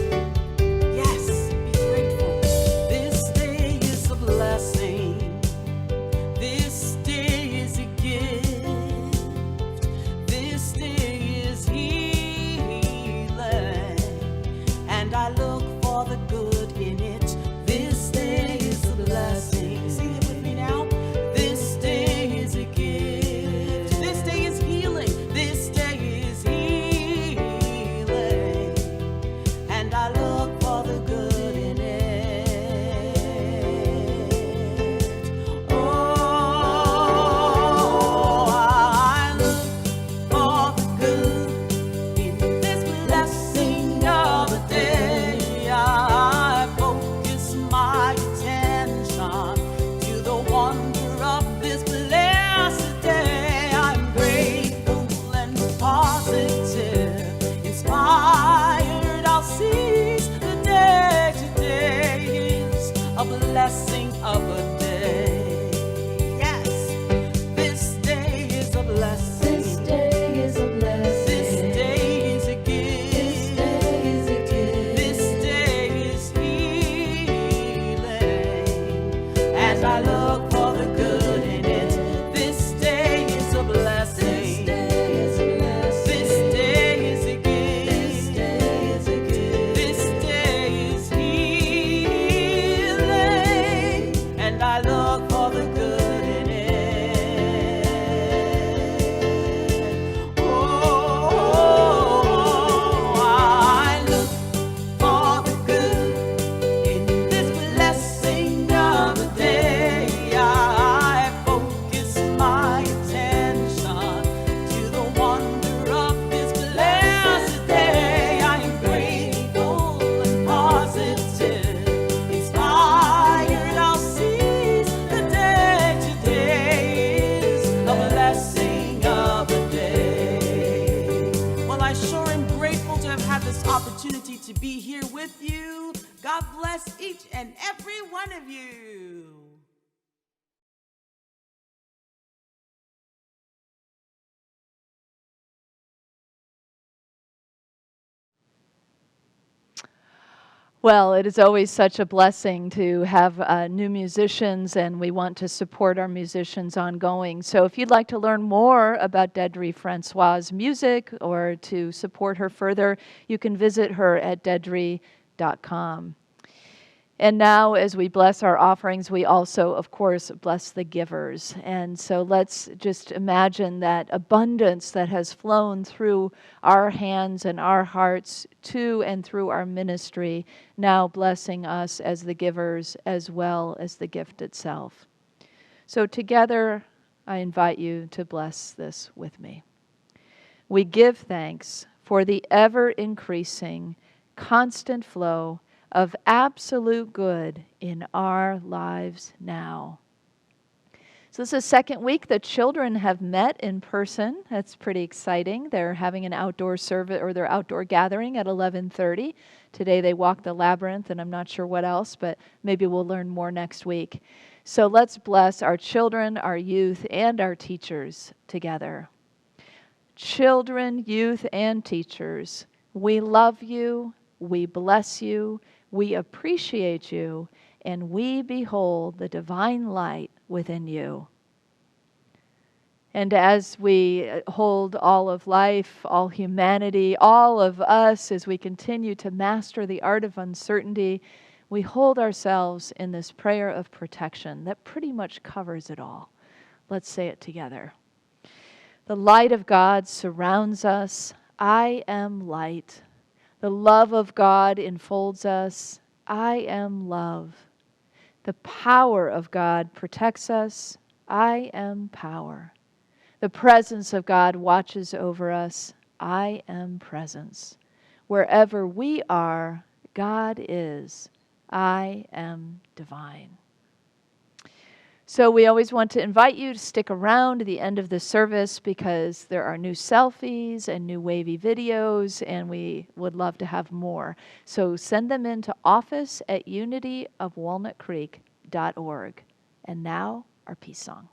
Yes, be grateful. This day is a blessing. This day is a gift. This day is healing. And I look for the good in it. This day is a blessing. Sing it with me now. This day is a gift. This day is healing. This day is healing. And I look for the good in it. Oh, I look for the good in this blessing of a day. I focus my attention to the wonder of this blessed day. I'm grateful and positive, inspired. I'll seize the day. Today is a blessing of a day. Yes, this day is a blessing. This day is a blessing. This day is a gift. This day is a gift. This day is healing, and I look for the good in it. This day is a blessing. This day is a blessing. This day is a gift. This day is a gift. This day is healing, and I look for the good in it. Oh, I look for the good in this blessing of a day. I focus my attention to the wonder of this blessed day. I am grateful and positive, inspired. I'll seize the day. Today is a blessing of a day. Well, I sure am grateful to have had this opportunity to be here with you. God bless each and every one of you. Well, it is always such a blessing to have new musicians, and we want to support our musicians ongoing. So if you'd like to learn more about Deidrey Francois' music or to support her further, you can visit her at deidrey.com. And now, as we bless our offerings, we also, of course, bless the givers. And so let's just imagine that abundance that has flown through our hands and our hearts to and through our ministry, now blessing us as the givers as well as the gift itself. So together, I invite you to bless this with me. We give thanks for the ever-increasing, constant flow of absolute good in our lives now. So this is the second week the children have met in person. That's pretty exciting. They're having an outdoor service, or their outdoor gathering at 11:30. Today they walked the labyrinth, and I'm not sure what else, but maybe we'll learn more next week. So let's bless our children, our youth, and our teachers together. Children, youth, and teachers, we love you, we bless you, we appreciate you, and we behold the divine light within you. And as we hold all of life, all humanity, all of us, as we continue to master the art of uncertainty, we hold ourselves in this prayer of protection that pretty much covers it all. Let's say it together. The light of God surrounds us. I am light. The love of God enfolds us. I am love. The power of God protects us. I am power. The presence of God watches over us. I am presence. Wherever we are, God is. I am divine. So we always want to invite you to stick around to the end of the service because there are new selfies and new wavy videos, and we would love to have more. So send them in to office@unityofwalnutcreek.org. And now, our peace song.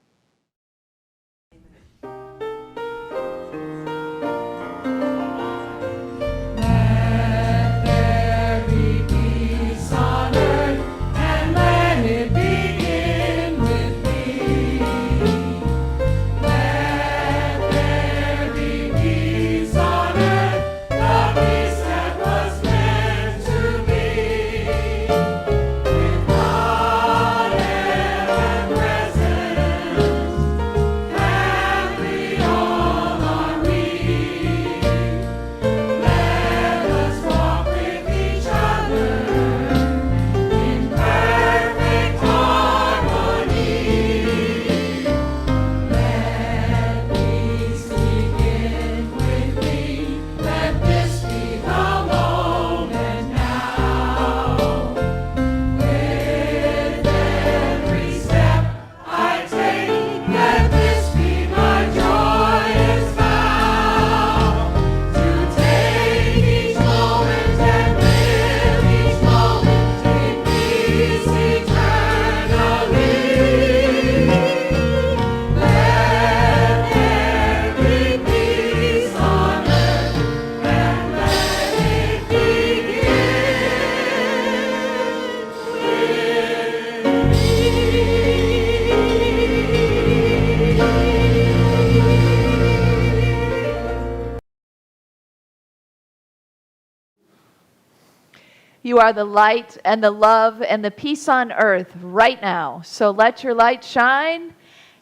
You are the light and the love and the peace on earth right now. So let your light shine.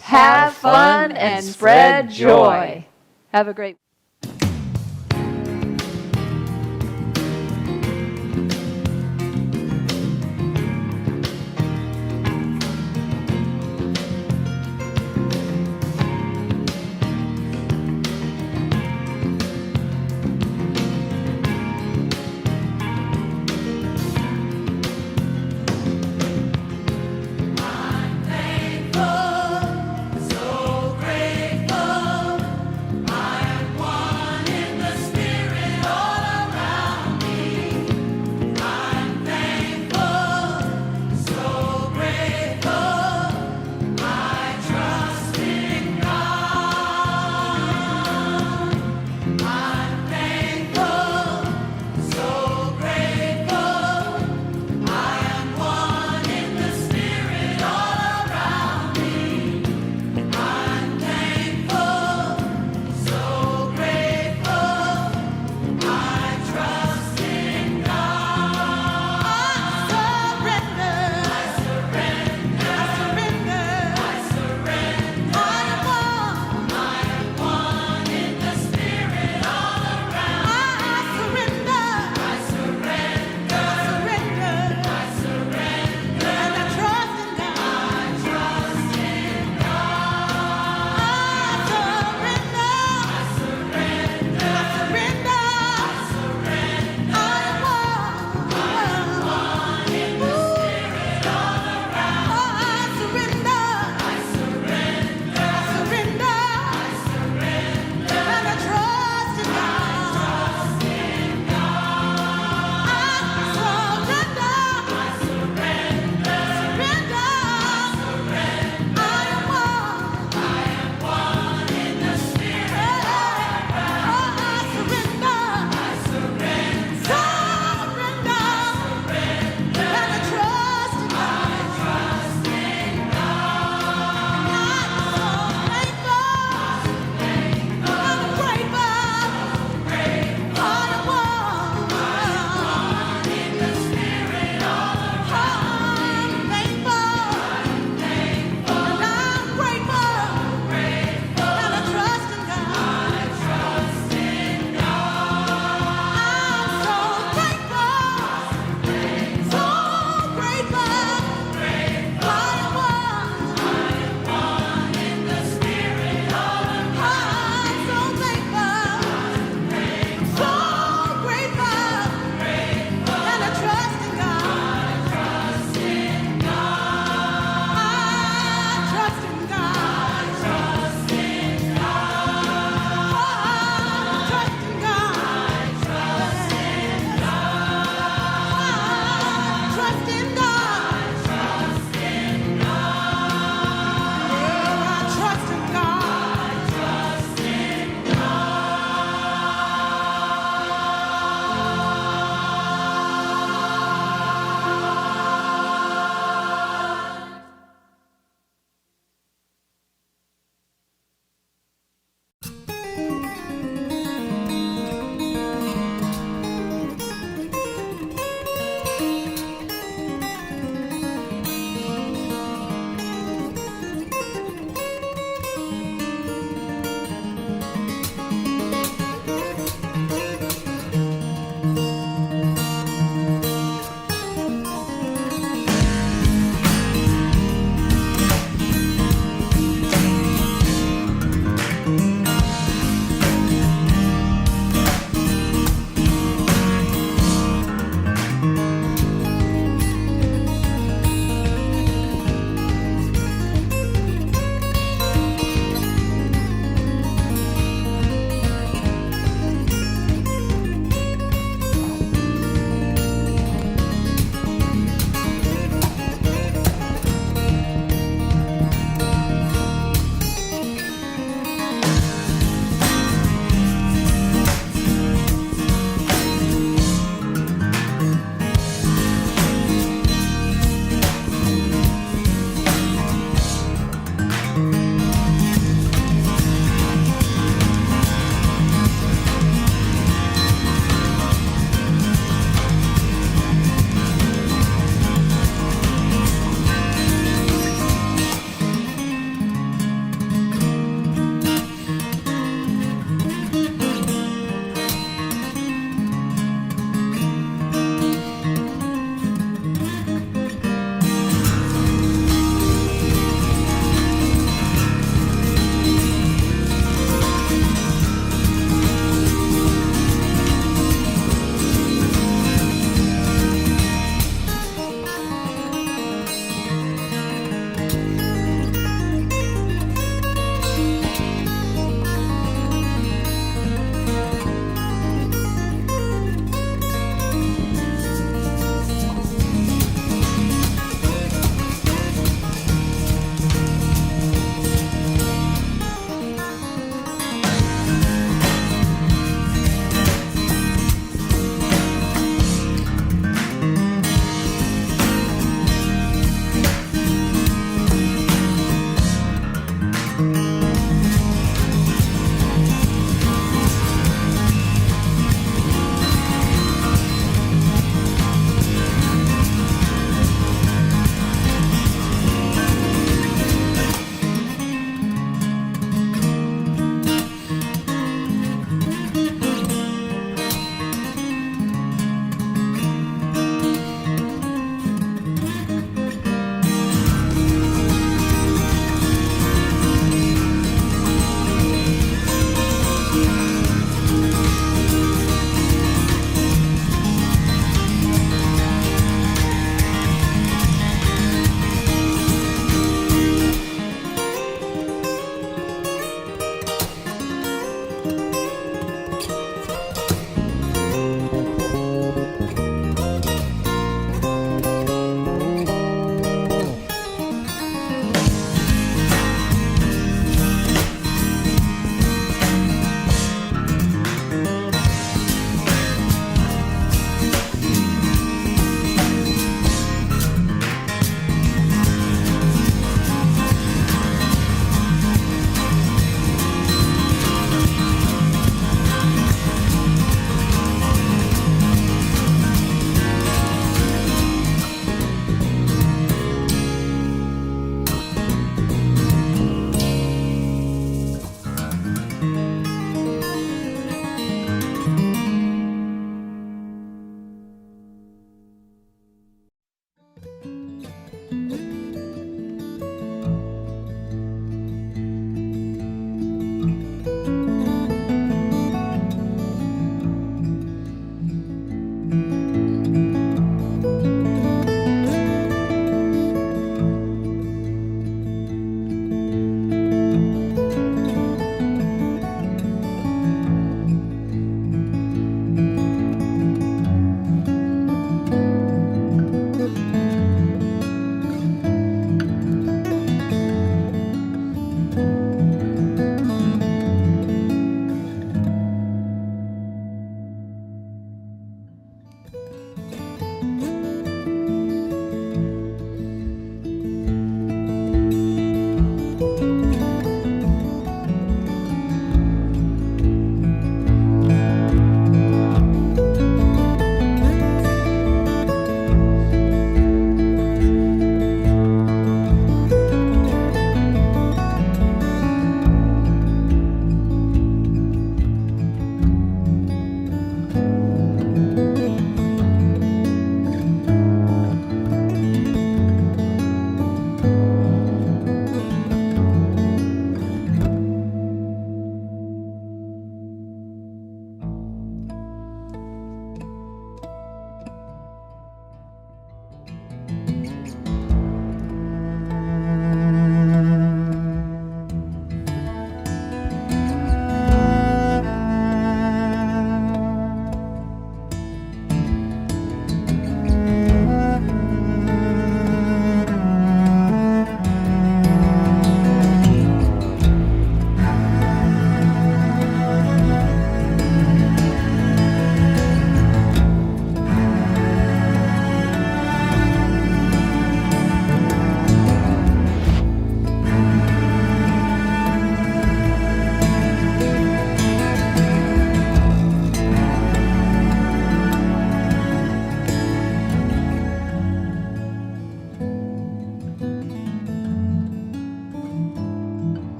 Have fun and spread joy. Have a great